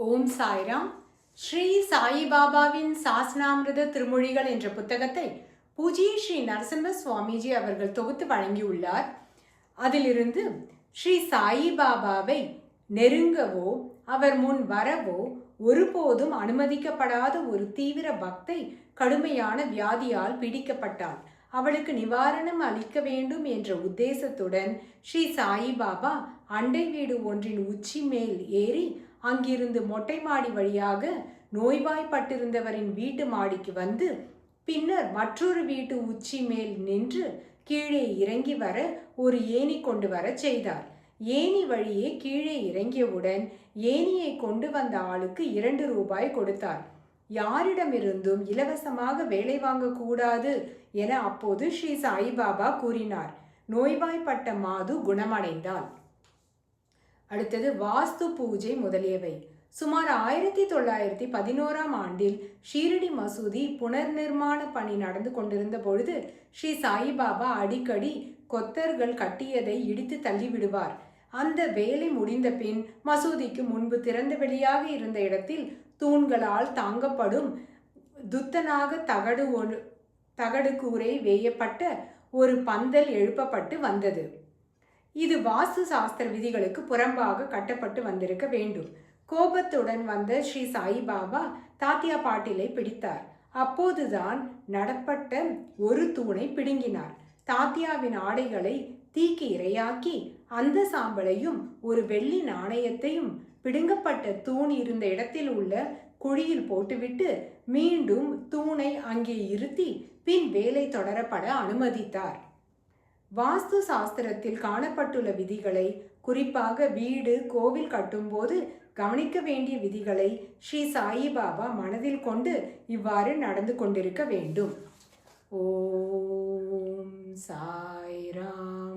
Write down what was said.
ஓம் சாய்ராம். ஸ்ரீ சாயிபாபாவின் சாஸ்னாமிருத திருமொழிகள் என்ற புத்தகத்தை பூஜ்ய ஸ்ரீ நரசிம்ம சுவாமிஜி அவர்கள் தொகுத்து வழங்கியுள்ளார். அதிலிருந்து ஸ்ரீ சாயிபாபாவை நெருங்கவோ அவர் முன் வரவோ ஒருபோதும் அனுமதிக்கப்படாத ஒரு தீவிர பக்தை கடுமையான வியாதியால் பீடிக்கப்பட்டாள். அவளுக்கு நிவாரணம் அளிக்க வேண்டும் என்ற உத்தேசத்துடன் ஸ்ரீ சாயிபாபா அண்டை வீடு ஒன்றின் உச்சி மேல் ஏறி அங்கிருந்து மொட்டை மாடி வழியாக நோய்வாய்ப்பட்டிருந்தவரின் வீட்டு மாடிக்கு வந்து பின்னர் மற்றொரு வீட்டு உச்சி மேல் நின்று கீழே இறங்கி வர ஒரு ஏணி கொண்டு வர செய்தார். ஏணி வழியே கீழே இறங்கியவுடன் ஏணியை கொண்டு வந்த ஆளுக்கு 2 ரூபாய் கொடுத்தார். யாரிடமிருந்தும் இலவசமாக வேலை வாங்கக்கூடாது என அப்போது ஸ்ரீ சாயிபாபா கூறினார். நோய்வாய்ப்பட்ட மாது குணமடைந்தாள். அடுத்தது வாஸ்து பூஜை முதலியவை. சுமார் 1911ஆம் ஆண்டில் ஷீரடி மசூதி புனர் நிர்மாண பணி நடந்து கொண்டிருந்த பொழுது ஸ்ரீ சாயிபாபா அடிக்கடி கொத்தர்கள் கட்டியதை இடித்து தள்ளிவிடுவார். அந்த வேலை முடிந்த பின் மசூதிக்கு முன்பு திறந்த வெளியாக இருந்த இடத்தில் தூண்களால் தாங்கப்படும் துத்தனாக தகடு கூரை வேயப்பட்ட ஒரு பந்தல் எழுப்பப்பட்டு வந்தது. இது வாஸ்து சாஸ்திர விதிகளுக்கு புறம்பாக கட்டப்பட்டு வந்திருக்க வேண்டும். கோபத்துடன் வந்த ஸ்ரீ சாயிபாபா தாத்தியா பாட்டிலை பிடித்தார். அப்போதுதான் நடப்பட்ட ஒரு தூணை பிடுங்கினார். தாத்தியாவின் ஆடைகளை தீக்கு இரையாக்கி அந்த சாம்பலையும் ஒரு வெள்ளி நாணயத்தையும் பிடுங்கப்பட்ட தூண் இருந்த இடத்தில் உள்ள குழியில் போட்டுவிட்டு மீண்டும் தூணை அங்கே இருத்தி பின் வேலை தொடரப்பட அனுமதித்தார். வாஸ்து சாஸ்திரத்தில் காணப்பட்டுள்ள விதிகளை, குறிப்பாக வீடு கோவில் கட்டும்போது கவனிக்க வேண்டிய விதிகளை ஸ்ரீ சாயிபாபா மனதில் கொண்டு இவ்வாறு நடந்து கொண்டிருக்க வேண்டும். ஓம் சாய்ராம்.